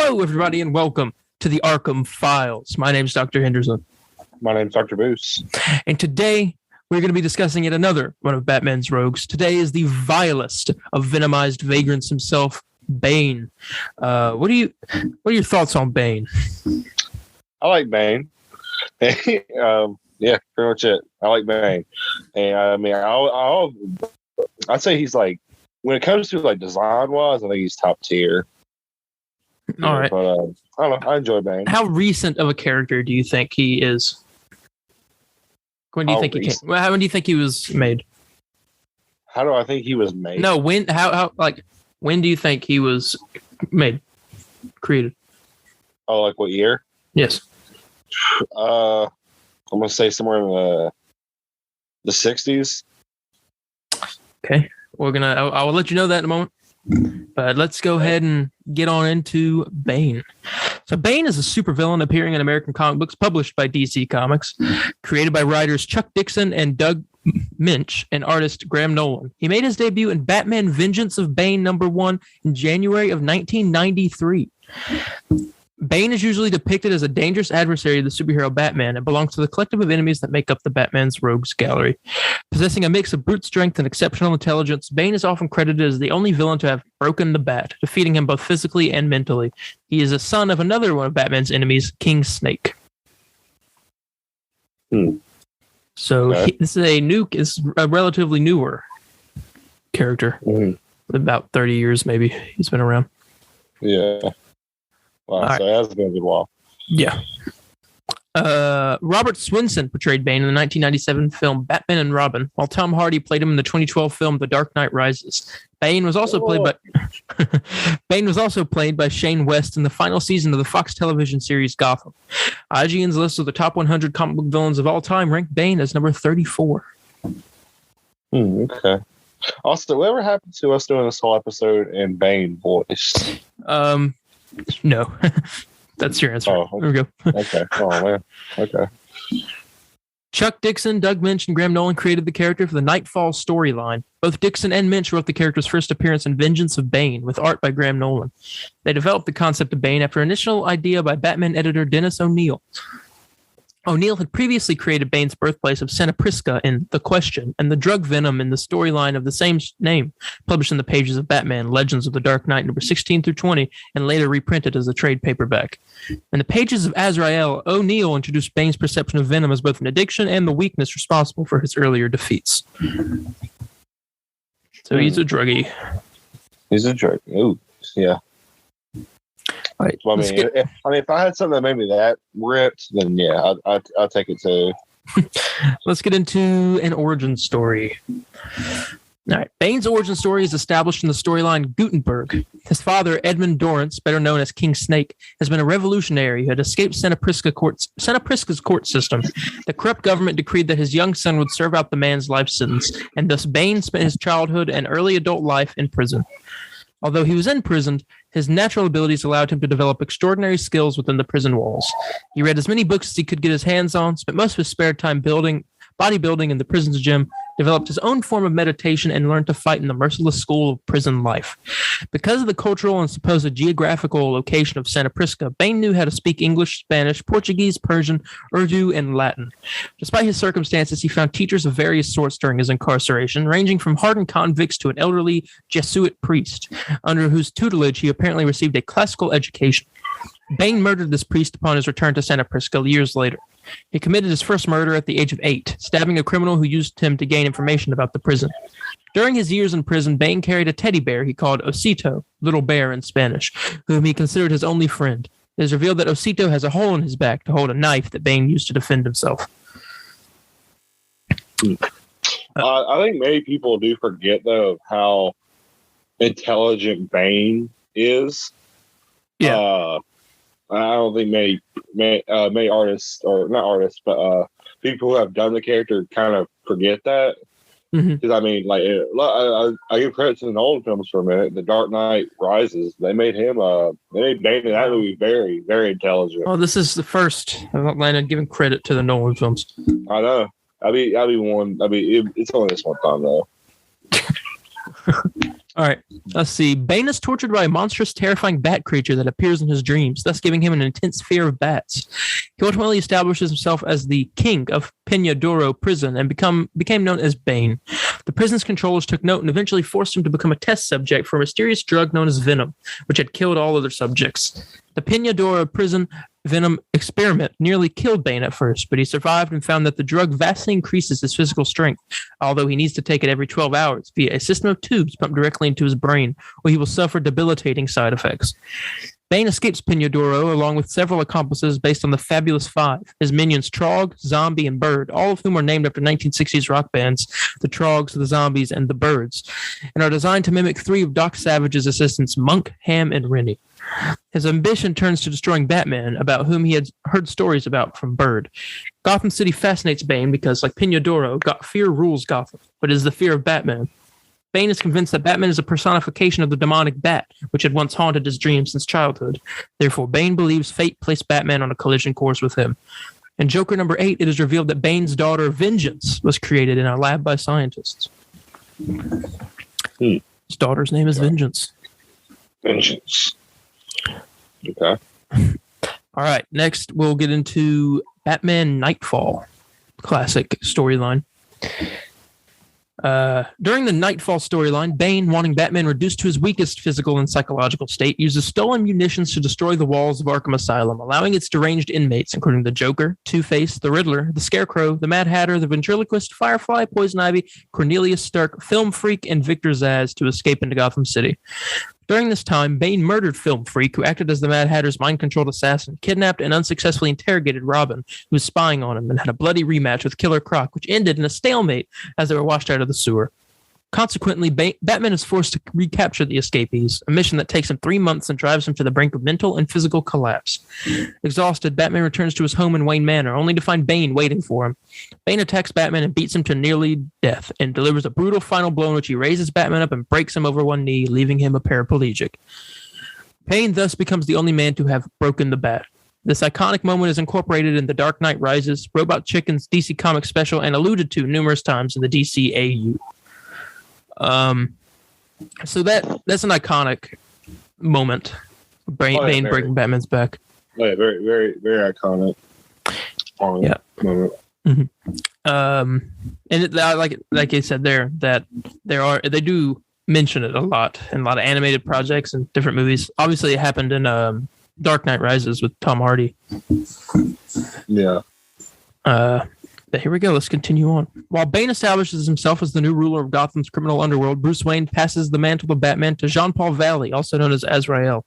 Hello, everybody, and welcome to the Arkham Files. My name is Dr. Henderson. My name's Dr. Boose. And today, we're going to be discussing yet another one of Batman's rogues. Today is the vilest of Venomized Vagrants himself, Bane. What are your thoughts on Bane? I like Bane. Yeah, pretty much it. I like Bane. And I mean, I'd say he's like, when it comes to like design-wise, I think he's top tier. All right. But I don't know. I enjoy Bane. How recent of a character do you think he is? When do you think he came? Well, how when do you think he was made? How do I think he was made? No, when? How? Like, when do you think he was made? Created? Oh, like what year? Yes. I'm gonna say somewhere in the 60s. Okay, I will let you know that in a moment. But let's go ahead and get on into Bane. So Bane is a supervillain appearing in American comic books published by DC Comics, created by writers Chuck Dixon and Doug Minch and artist Graham Nolan. He made his debut in Batman Vengeance of Bane #1 in January of 1993. Bane is usually depicted as a dangerous adversary of the superhero Batman and belongs to the collective of enemies that make up the Batman's rogues gallery. Possessing a mix of brute strength and exceptional intelligence, Bane is often credited as the only villain to have broken the Bat, defeating him both physically and mentally. He is a son of another one of Batman's enemies, King Snake. So this is a relatively newer character. About 30 years, maybe he's been around. Yeah. Wow, so it has been a good while. Yeah. Robert Swinson portrayed Bane in the 1997 film Batman and Robin, while Tom Hardy played him in the 2012 film The Dark Knight Rises. Bane was also played by Shane West in the final season of the Fox television series Gotham. IGN's list of the top 100 comic book villains of all time ranked Bane as number 34. Okay. Also, whatever happened to us doing this whole episode in Bane voice? No. That's your answer. Oh, there we go. Okay. Oh, man. Okay. Chuck Dixon, Doug Minch, and Graham Nolan created the character for the Nightfall Storyline. Both Dixon and Minch wrote the character's first appearance in Vengeance of Bane, with art by Graham Nolan. They developed the concept of Bane after an initial idea by Batman editor Dennis O'Neil. O'Neil had previously created Bane's birthplace of Santa Prisca in The Question and the drug Venom in the storyline of the same name, published in the pages of Batman, Legends of the Dark Knight, number 16 through 20, and later reprinted as a trade paperback. In the pages of Azrael, O'Neil introduced Bane's perception of Venom as both an addiction and the weakness responsible for his earlier defeats. So he's a druggie. He's a druggie. Ooh, yeah. Right, well, if I had something that made me that ripped, then yeah, I'll take it too. Let's get into an origin story. All right. Bane's origin story is established in the storyline Gutenberg. His father, Edmund Dorrance, better known as King Snake, has been a revolutionary who had escaped Santa Prisca's court system. The corrupt government decreed that his young son would serve out the man's life sentence, and thus Bane spent his childhood and early adult life in prison. Although he was imprisoned, his natural abilities allowed him to develop extraordinary skills within the prison walls. He read as many books as he could get his hands on, spent most of his spare time bodybuilding in the prison's gym, developed his own form of meditation, and learned to fight in the merciless school of prison life. Because of the cultural and supposed geographical location of Santa Prisca, Bane knew how to speak English, Spanish, Portuguese, Persian, Urdu, and Latin. Despite his circumstances, he found teachers of various sorts during his incarceration, ranging from hardened convicts to an elderly Jesuit priest, under whose tutelage he apparently received a classical education. Bane murdered this priest upon his return to Santa Prisca years later. He committed his first murder at the age of 8, stabbing a criminal who used him to gain information about the prison. During his years in prison, Bane carried a teddy bear he called Osito, little bear in Spanish, whom he considered his only friend. It is revealed that Osito has a hole in his back to hold a knife that Bane used to defend himself. I think many people do forget, though, of how intelligent Bane is. Yeah. I don't think many artists, or not artists, but people who have done the character kind of forget that. Because I mean, like, I give credit to the Nolan films for a minute. The Dark Knight Rises, they made Bane in that movie very, very intelligent. Well, this is the first. I'm not giving credit to the Nolan films. I know. I'll be one. It's only this one time though. All right, let's see. Bane is tortured by a monstrous, terrifying bat creature that appears in his dreams, thus giving him an intense fear of bats. He ultimately establishes himself as the king of Peñadoro prison and became known as Bane. The prison's controllers took note and eventually forced him to become a test subject for a mysterious drug known as venom, which had killed all other subjects. The Peñadoro prison venom experiment nearly killed Bane at first, but he survived and found that the drug vastly increases his physical strength, although he needs to take it every 12 hours via a system of tubes pumped directly into his brain, or he will suffer debilitating side effects. Bane escapes Peñadoro along with several accomplices based on the Fabulous Five, his minions Trog, Zombie, and Bird, all of whom are named after 1960s rock bands, the Trogs, the Zombies, and the Birds, and are designed to mimic three of Doc Savage's assistants, Monk, Ham, and Rennie. His ambition turns to destroying Batman, about whom he had heard stories about from Bird. Gotham City fascinates Bane because, like Peñadoro, fear rules Gotham, but it is the fear of Batman. Bane is convinced that Batman is a personification of the demonic bat, which had once haunted his dreams since childhood. Therefore, Bane believes fate placed Batman on a collision course with him. In Joker number 8, it is revealed that Bane's daughter, Vengeance, was created in a lab by scientists. His daughter's name is Vengeance. Vengeance. Okay. All right. Next, we'll get into Batman Nightfall, classic storyline. During the Nightfall storyline, Bane, wanting Batman reduced to his weakest physical and psychological state, uses stolen munitions to destroy the walls of Arkham Asylum, allowing its deranged inmates, including the Joker, Two-Face, the Riddler, the Scarecrow, the Mad Hatter, the Ventriloquist, Firefly, Poison Ivy, Cornelius Stark, Film Freak, and Victor Zsasz to escape into Gotham City. During this time, Bane murdered Film Freak, who acted as the Mad Hatter's mind-controlled assassin, kidnapped and unsuccessfully interrogated Robin, who was spying on him, and had a bloody rematch with Killer Croc, which ended in a stalemate as they were washed out of the sewer. Consequently, Batman is forced to recapture the escapees, a mission that takes him 3 months and drives him to the brink of mental and physical collapse. Exhausted, Batman returns to his home in Wayne Manor, only to find Bane waiting for him. Bane attacks Batman and beats him to nearly death, and delivers a brutal final blow in which he raises Batman up and breaks him over one knee, leaving him a paraplegic. Bane thus becomes the only man to have broken the bat. This iconic moment is incorporated in The Dark Knight Rises, Robot Chicken's DC Comics special, and alluded to numerous times in the DCAU. So that's an iconic moment. Bane breaking Batman's back. Oh, yeah, very, very, very iconic. Yeah. Moment. Mm-hmm. And like I said that they do mention it a lot in a lot of animated projects and different movies. Obviously, it happened in Dark Knight Rises with Tom Hardy. Yeah. But here we go. Let's continue on. While Bane establishes himself as the new ruler of Gotham's criminal underworld, Bruce Wayne passes the mantle of Batman to Jean-Paul Valley, also known as Azrael.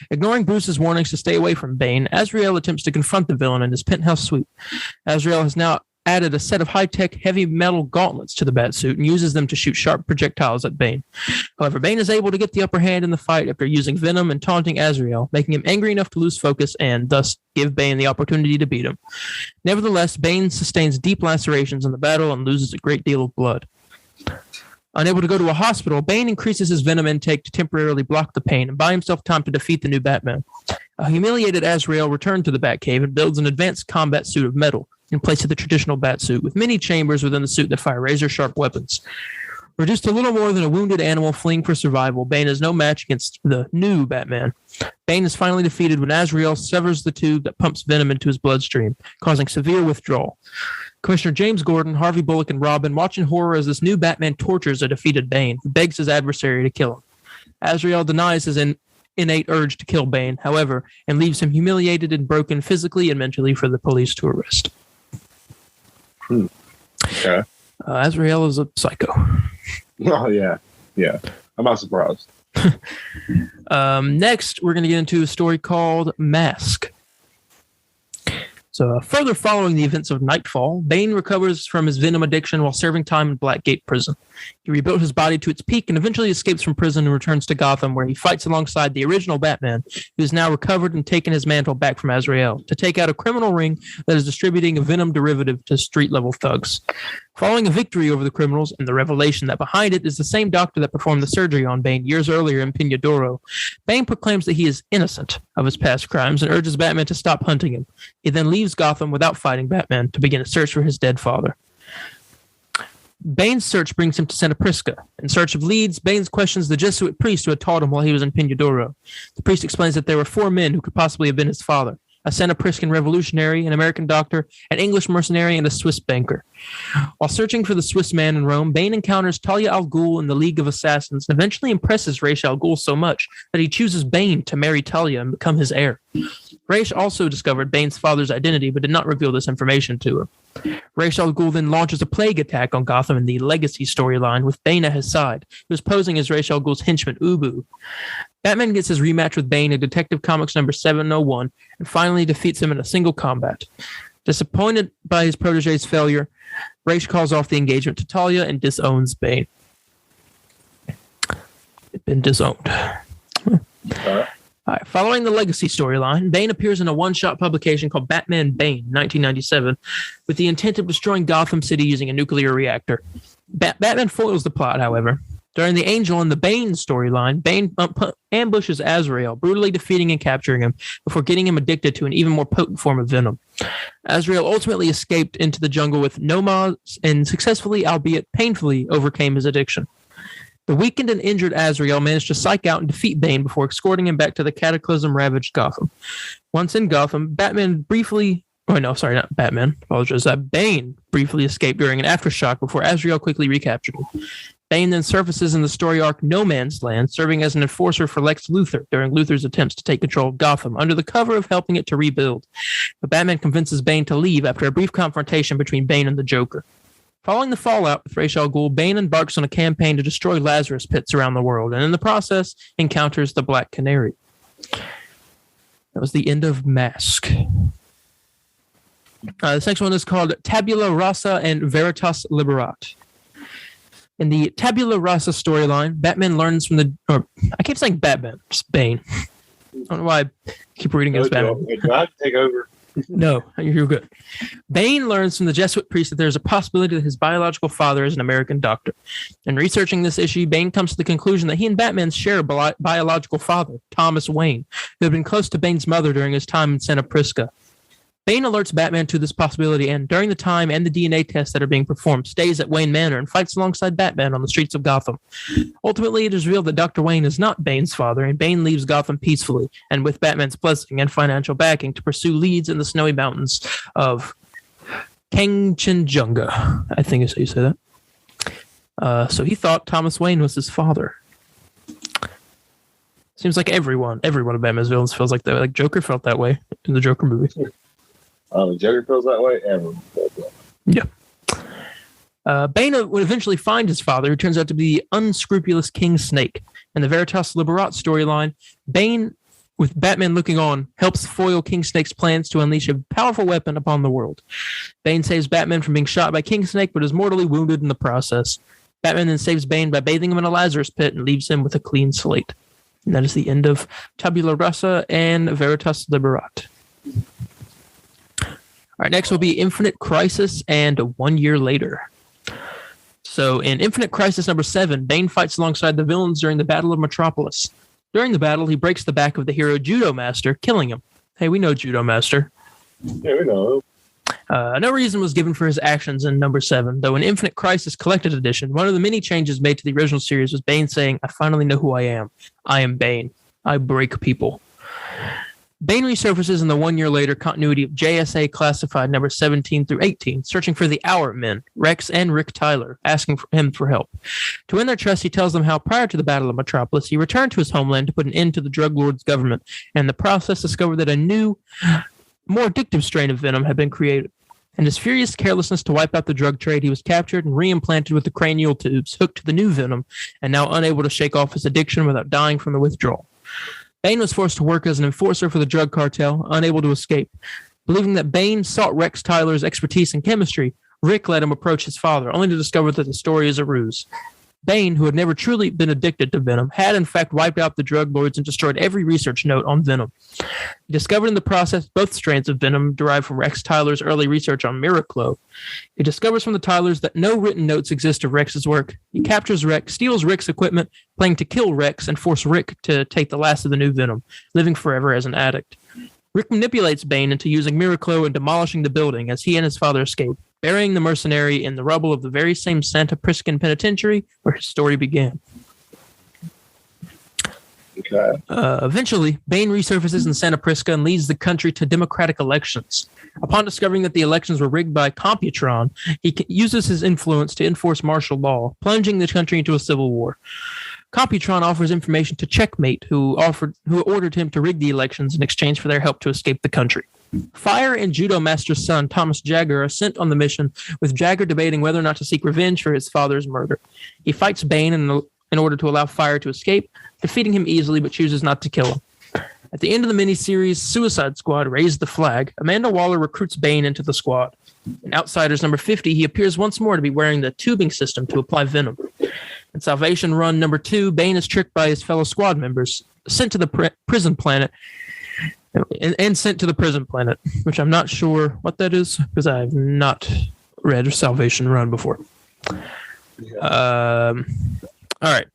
Ignoring Bruce's warnings to stay away from Bane, Azrael attempts to confront the villain in his penthouse suite. Azrael has now added a set of high-tech heavy metal gauntlets to the Batsuit and uses them to shoot sharp projectiles at Bane. However, Bane is able to get the upper hand in the fight after using venom and taunting Azrael, making him angry enough to lose focus and thus give Bane the opportunity to beat him. Nevertheless, Bane sustains deep lacerations in the battle and loses a great deal of blood. Unable to go to a hospital, Bane increases his venom intake to temporarily block the pain and buy himself time to defeat the new Batman. A humiliated Azrael returns to the Batcave and builds an advanced combat suit of metal in place of the traditional Batsuit, with many chambers within the suit that fire razor-sharp weapons. Reduced to little more than a wounded animal fleeing for survival, Bane is no match against the new Batman. Bane is finally defeated when Azrael severs the tube that pumps venom into his bloodstream, causing severe withdrawal. Commissioner James Gordon, Harvey Bullock, and Robin watch in horror as this new Batman tortures a defeated Bane, who begs his adversary to kill him. Azrael denies his innate urge to kill Bane, however, and leaves him humiliated and broken physically and mentally for the police to arrest. Okay. Azrael is a psycho. Oh, yeah. Yeah. I'm not surprised. Next, we're going to get into a story called Mask. So, further following the events of Nightfall, Bane recovers from his venom addiction while serving time in Blackgate Prison. He rebuilt his body to its peak and eventually escapes from prison and returns to Gotham, where he fights alongside the original Batman, who is now recovered and taken his mantle back from Azrael, to take out a criminal ring that is distributing a venom derivative to street-level thugs. Following a victory over the criminals and the revelation that behind it is the same doctor that performed the surgery on Bane years earlier in Peñadoro, Bane proclaims that he is innocent of his past crimes and urges Batman to stop hunting him. He then leaves Gotham without fighting Batman to begin a search for his dead father. Bane's search brings him to Santa Prisca. In search of leads, Bane questions the Jesuit priest who had taught him while he was in Pinadoro. The priest explains that there were 4 men who could possibly have been his father: a Santa Priscan revolutionary, an American doctor, an English mercenary, and a Swiss banker. While searching for the Swiss man in Rome, Bane encounters Talia al Ghul in the League of Assassins and eventually impresses Ra's al Ghul so much that he chooses Bane to marry Talia and become his heir. Ra's also discovered Bane's father's identity but did not reveal this information to him. Ra's al Ghul then launches a plague attack on Gotham in the Legacy storyline with Bane at his side, who is posing as Ra's al Ghul's henchman Ubu. Batman gets his rematch with Bane in Detective Comics number 701 and finally defeats him in a single combat. Disappointed by his protege's failure, Ra's calls off the engagement to Talia and disowns Bane. It's been disowned. All right. Following the Legacy storyline, Bane appears in a one-shot publication called Batman Bane, 1997, with the intent of destroying Gotham City using a nuclear reactor. Batman foils the plot, however. During the Angel and the Bane storyline, Bane ambushes Azrael, brutally defeating and capturing him before getting him addicted to an even more potent form of venom. Azrael ultimately escaped into the jungle with Nomaz and successfully, albeit painfully, overcame his addiction. The weakened and injured Azrael managed to psych out and defeat Bane before escorting him back to the cataclysm-ravaged Gotham. Once in Gotham, Bane briefly escaped during an aftershock before Azrael quickly recaptured him. Bane then surfaces in the story arc No Man's Land, serving as an enforcer for Lex Luthor during Luthor's attempts to take control of Gotham under the cover of helping it to rebuild. But Batman convinces Bane to leave after a brief confrontation between Bane and the Joker. Following the fallout with Ra's al Ghul, Bane embarks on a campaign to destroy Lazarus pits around the world, and in the process encounters the Black Canary. That was the end of Mask. This next one is called Tabula Rasa and Veritas Liberat. In the Tabula Rasa storyline, Batman learns from I keep saying Batman, it's Bane. I don't know why I keep reading as Batman. Do I have to take over? No, you're good. Bane learns from the Jesuit priest that there's a possibility that his biological father is an American doctor. In researching this issue, Bane comes to the conclusion that he and Batman share a biological father, Thomas Wayne, who had been close to Bane's mother during his time in Santa Prisca. Bane alerts Batman to this possibility and, during the time and the DNA tests that are being performed, stays at Wayne Manor and fights alongside Batman on the streets of Gotham. Ultimately, it is revealed that Dr. Wayne is not Bane's father, and Bane leaves Gotham peacefully and with Batman's blessing and financial backing to pursue leads in the snowy mountains of Kangchenjunga. I think is how you say that. So he thought Thomas Wayne was his father. Seems like everyone of Batman's villains feels like that. Like Joker felt that way in the Joker movie. Joker feels that way. Everyone feels that way. Yeah. Bane would eventually find his father, who turns out to be the unscrupulous King Snake. In the Veritas Liberat storyline, Bane, with Batman looking on, helps foil King Snake's plans to unleash a powerful weapon upon the world. Bane saves Batman from being shot by King Snake, but is mortally wounded in the process. Batman then saves Bane by bathing him in a Lazarus pit and leaves him with a clean slate. And that is the end of Tabula Rasa and Veritas Liberat. All right, next will be Infinite Crisis and 1 Year Later. So in Infinite Crisis number 7, Bane fights alongside the villains during the Battle of Metropolis. During the battle, he breaks the back of the hero Judo Master, killing him. Hey, we know Judo Master. Yeah, we know. No reason was given for his actions in number 7, though in Infinite Crisis Collected Edition, one of the many changes made to the original series was Bane saying, "I finally know who I am. I am Bane. I break people." Bane resurfaces in the 1 year later continuity of JSA Classified number 17 through 18, searching for the Hour Men, Rex and Rick Tyler, asking him for help. To win their trust, he tells them how prior to the Battle of Metropolis, he returned to his homeland to put an end to the drug lord's government, and in the process discovered that a new, more addictive strain of venom had been created. In his furious carelessness to wipe out the drug trade, he was captured and reimplanted with the cranial tubes, hooked to the new venom, and now unable to shake off his addiction without dying from the withdrawal. Bane was forced to work as an enforcer for the drug cartel, unable to escape. Believing that Bane sought Rex Tyler's expertise in chemistry, Rick let him approach his father, only to discover that the story is a ruse. Bane, who had never truly been addicted to venom, had in fact wiped out the drug lords and destroyed every research note on venom. He discovered in the process both strains of venom derived from Rex Tyler's early research on Miraclo. He discovers from the Tylers that no written notes exist of Rex's work. He captures Rex, steals Rick's equipment, planning to kill Rex and force Rick to take the last of the new venom, living forever as an addict. Rick manipulates Bane into using Miraclo and demolishing the building as he and his father escape. burying the mercenary in the rubble of the very same Santa Priscan penitentiary where his story began. Okay. Eventually, Bane resurfaces in Santa Prisca and leads the country to democratic elections. Upon discovering that the elections were rigged by Computron, he uses his influence to enforce martial law, plunging the country into a civil war. Computron offers information to Checkmate, who ordered him to rig the elections in exchange for their help to escape the country. Fire and Judo Master's son, Thomas Jagger, are sent on the mission, with Jagger debating whether or not to seek revenge for his father's murder. He fights Bane in order to allow Fire to escape, defeating him easily but chooses not to kill him. At the end of the miniseries, Suicide Squad Raise the Flag, Amanda Waller recruits Bane into the squad. In Outsiders number 50, he appears once more to be wearing the tubing system to apply venom. In Salvation Run number 2, Bane is tricked by his fellow squad members, sent to the prison planet, and sent to the prison planet, which I'm not sure what that is because I have not read Salvation Run before. All right.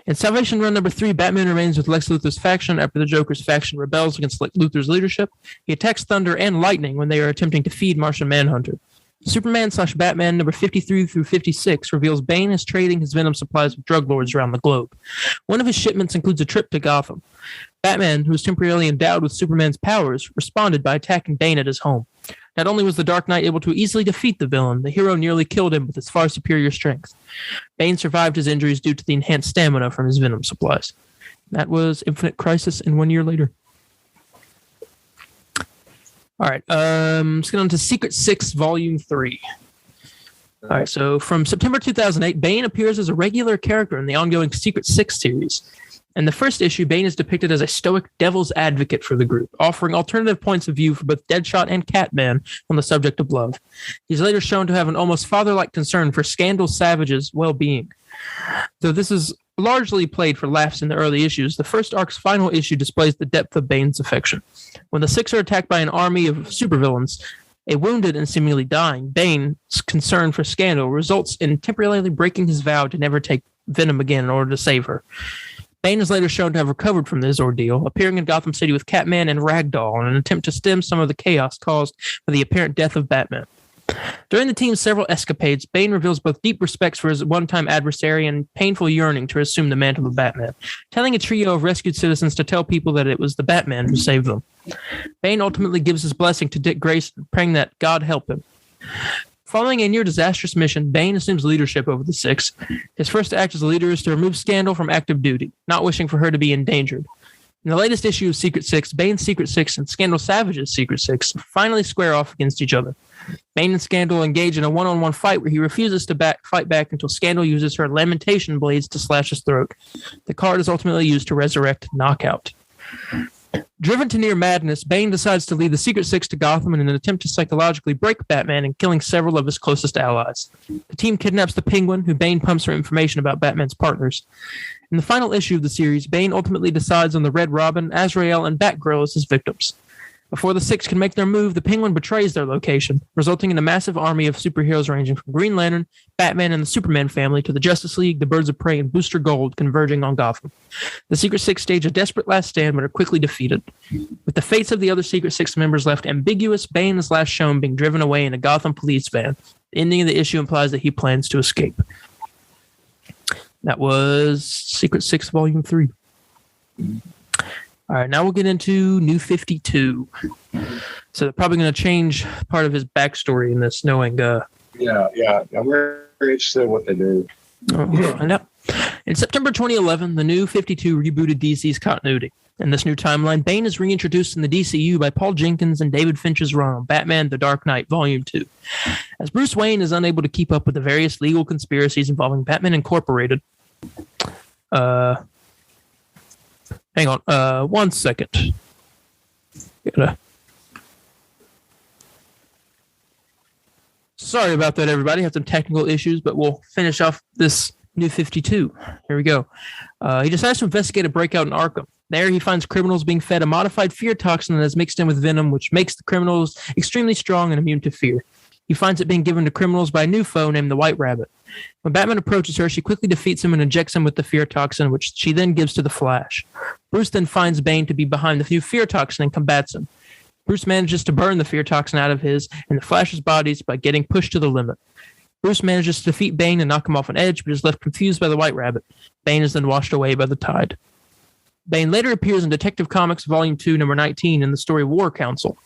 In Salvation Run number 3, Batman remains with Lex Luthor's faction after the Joker's faction rebels against Luthor's leadership. He attacks Thunder and Lightning when they are attempting to feed Martian Manhunter. Superman/Batman number 53 through 56 reveals Bane is trading his venom supplies with drug lords around the globe. One of his shipments includes a trip to Gotham. Batman, who was temporarily endowed with Superman's powers, responded by attacking Bane at his home. Not only was the Dark Knight able to easily defeat the villain, the hero nearly killed him with his far superior strength. Bane survived his injuries due to the enhanced stamina from his venom supplies. That was Infinite Crisis and 1 year later. All right, let's get on to Secret Six, Volume 3. All right, so from September 2008, Bane appears as a regular character in the ongoing Secret Six series. In the first issue, Bane is depicted as a stoic devil's advocate for the group, offering alternative points of view for both Deadshot and Catman on the subject of love. He's later shown to have an almost father-like concern for Scandal Savage's well-being. Though this is largely played for laughs in the early issues, the first arc's final issue displays the depth of Bane's affection. When the Six are attacked by an army of supervillains, a wounded and seemingly dying Bane's concern for Scandal results in temporarily breaking his vow to never take Venom again in order to save her. Bane is later shown to have recovered from this ordeal, appearing in Gotham City with Catman and Ragdoll in an attempt to stem some of the chaos caused by the apparent death of Batman. During the team's several escapades, Bane reveals both deep respects for his one-time adversary and painful yearning to assume the mantle of Batman, telling a trio of rescued citizens to tell people that it was the Batman who saved them. Bane ultimately gives his blessing to Dick Grayson, praying that God help him. Following a near-disastrous mission, Bane assumes leadership over the Six. His first act as a leader is to remove Scandal from active duty, not wishing for her to be endangered. In the latest issue of Secret Six, Bane's Secret Six and Scandal Savage's Secret Six finally square off against each other. Bane and Scandal engage in a one-on-one fight where he refuses to fight back until Scandal uses her lamentation blades to slash his throat. The card is ultimately used to resurrect Knockout. Driven to near madness, Bane decides to lead the Secret Six to Gotham in an attempt to psychologically break Batman and killing several of his closest allies. The team kidnaps the Penguin, who Bane pumps for information about Batman's partners. In the final issue of the series, Bane ultimately decides on the Red Robin, Azrael, and Batgirl as his victims. Before the Six can make their move, the Penguin betrays their location, resulting in a massive army of superheroes ranging from Green Lantern, Batman and the Superman family to the Justice League, the Birds of Prey, and Booster Gold converging on Gotham. The Secret Six stage a desperate last stand but are quickly defeated. With the fates of the other Secret Six members left ambiguous, Bane is last shown being driven away in a Gotham police van. The ending of the issue implies that he plans to escape. That was Secret Six Volume 3. All right, now we'll get into New 52. So they're probably going to change part of his backstory in this, knowing... Yeah. I'm very interested in what they do. Find out. In September 2011, the New 52 rebooted DC's continuity. In this new timeline, Bane is reintroduced in the DCU by Paul Jenkins and David Finch's run on Batman The Dark Knight Volume 2. As Bruce Wayne is unable to keep up with the various legal conspiracies involving Batman Incorporated... Hang on, 1 second. Sorry about that, everybody. Have some technical issues, but we'll finish off this New 52. Here we go. He decides to investigate a breakout in Arkham. There, he finds criminals being fed a modified fear toxin that is mixed in with venom, which makes the criminals extremely strong and immune to fear. He finds it being given to criminals by a new foe named the White Rabbit. When Batman approaches her, she quickly defeats him and injects him with the fear toxin, which she then gives to the Flash. Bruce then finds Bane to be behind the new fear toxin and combats him. Bruce manages to burn the fear toxin out of his and the Flash's bodies by getting pushed to the limit. Bruce manages to defeat Bane and knock him off an edge, but is left confused by the White Rabbit. Bane is then washed away by the tide. Bane later appears in Detective Comics Volume 2, number 19, in the story War Council.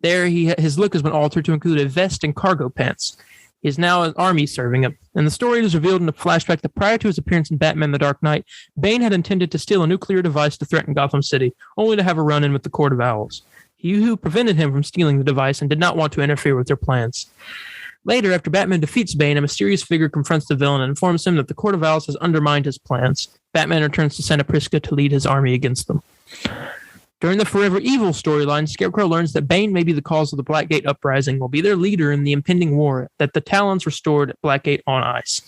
There, his look has been altered to include a vest and cargo pants. He is now an army serving him. In the story, it is revealed in a flashback that prior to his appearance in Batman the Dark Knight, Bane had intended to steal a nuclear device to threaten Gotham City, only to have a run-in with the Court of Owls. He who prevented him from stealing the device and did not want to interfere with their plans. Later, after Batman defeats Bane, a mysterious figure confronts the villain and informs him that the Court of Owls has undermined his plans. Batman returns to Santa Prisca to lead his army against them. During the Forever Evil storyline, Scarecrow learns that Bane may be the cause of the Blackgate Uprising, will be their leader in the impending war, that the Talons restored Blackgate on ice.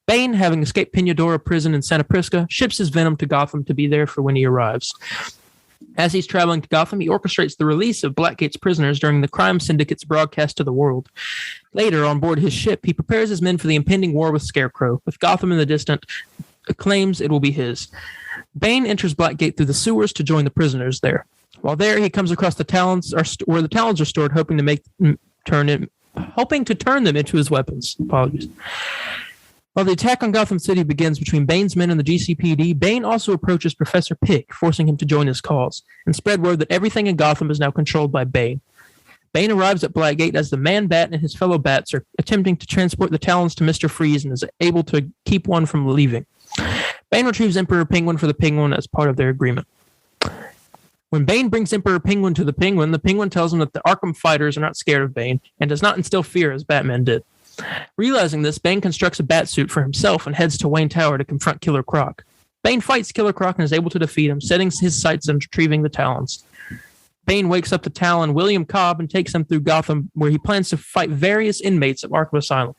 Bane, having escaped Pinadora prison in Santa Prisca, ships his Venom to Gotham to be there for when he arrives. As he's traveling to Gotham, he orchestrates the release of Blackgate's prisoners during the crime syndicate's broadcast to the world. Later, on board his ship, he prepares his men for the impending war with Scarecrow. With Gotham in the distance, claims it will be his. Bane enters Blackgate through the sewers to join the prisoners there. While there, he comes across the Talons, where the Talons are stored, hoping to turn them into his weapons. Apologies. While the attack on Gotham City begins between Bane's men and the GCPD, Bane also approaches Professor Pick, forcing him to join his cause, and spread word that everything in Gotham is now controlled by Bane. Bane arrives at Blackgate as the Man-Bat and his fellow Bats are attempting to transport the Talons to Mr. Freeze and is able to keep one from leaving. Bane retrieves Emperor Penguin for the Penguin as part of their agreement. When Bane brings Emperor Penguin to the Penguin tells him that the Arkham fighters are not scared of Bane and does not instill fear as Batman did. Realizing this, Bane constructs a bat suit for himself and heads to Wayne Tower to confront Killer Croc. Bane fights Killer Croc and is able to defeat him, setting his sights on retrieving the Talons. Bane wakes up the Talon William Cobb and takes him through Gotham, where he plans to fight various inmates of Arkham Asylum.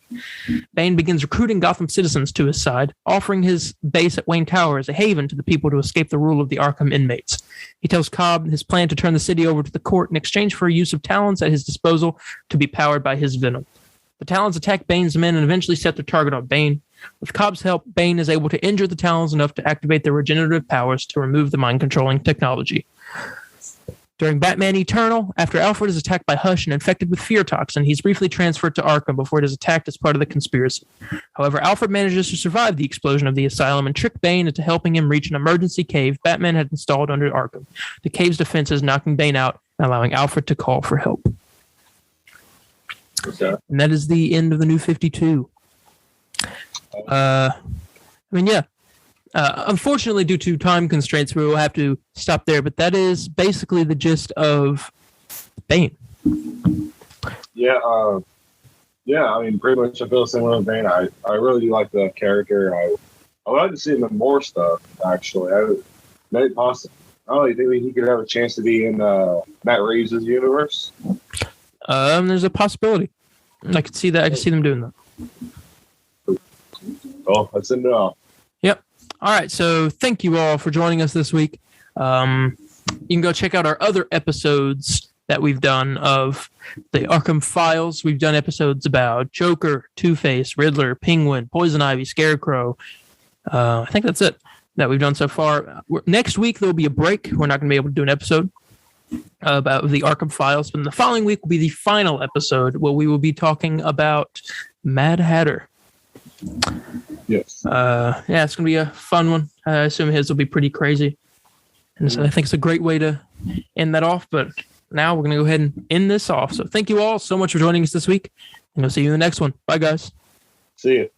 Bane begins recruiting Gotham citizens to his side, offering his base at Wayne Tower as a haven to the people to escape the rule of the Arkham inmates. He tells Cobb his plan to turn the city over to the court in exchange for a use of Talons at his disposal to be powered by his Venom. The Talons attack Bane's men and eventually set their target on Bane. With Cobb's help, Bane is able to injure the Talons enough to activate their regenerative powers to remove the mind-controlling technology. During Batman Eternal, after Alfred is attacked by Hush and infected with fear toxin, he's briefly transferred to Arkham before it is attacked as part of the conspiracy. However, Alfred manages to survive the explosion of the asylum and trick Bane into helping him reach an emergency cave Batman had installed under Arkham. The cave's defenses knocking Bane out and allowing Alfred to call for help. Okay. And that is the end of the New 52. Unfortunately, due to time constraints, we will have to stop there. But that is basically the gist of Bane. Yeah. I mean, pretty much I feel similar with Bane. I really do like the character. I would like to see him in more stuff, actually. Maybe possible. I don't really think he could have a chance to be in Matt Reeves' universe. There's a possibility. I could see that. I could see them doing that. Oh, that's enough. Yep. All right. So thank you all for joining us this week. You can go check out our other episodes that we've done of the Arkham Files. We've done episodes about Joker, Two-Face, Riddler, Penguin, Poison Ivy, Scarecrow. I think that's it that we've done so far. Next week, there'll be a break. We're not going to be able to do an episode about the Arkham Files. But the following week will be the final episode where we will be talking about Mad Hatter. Yes. It's gonna be a fun one. I assume his will be pretty crazy, and so I think it's a great way to end that off. But now we're gonna go ahead and end this off. So thank you all so much for joining us this week, and we'll see you in the next one. Bye, guys. See you.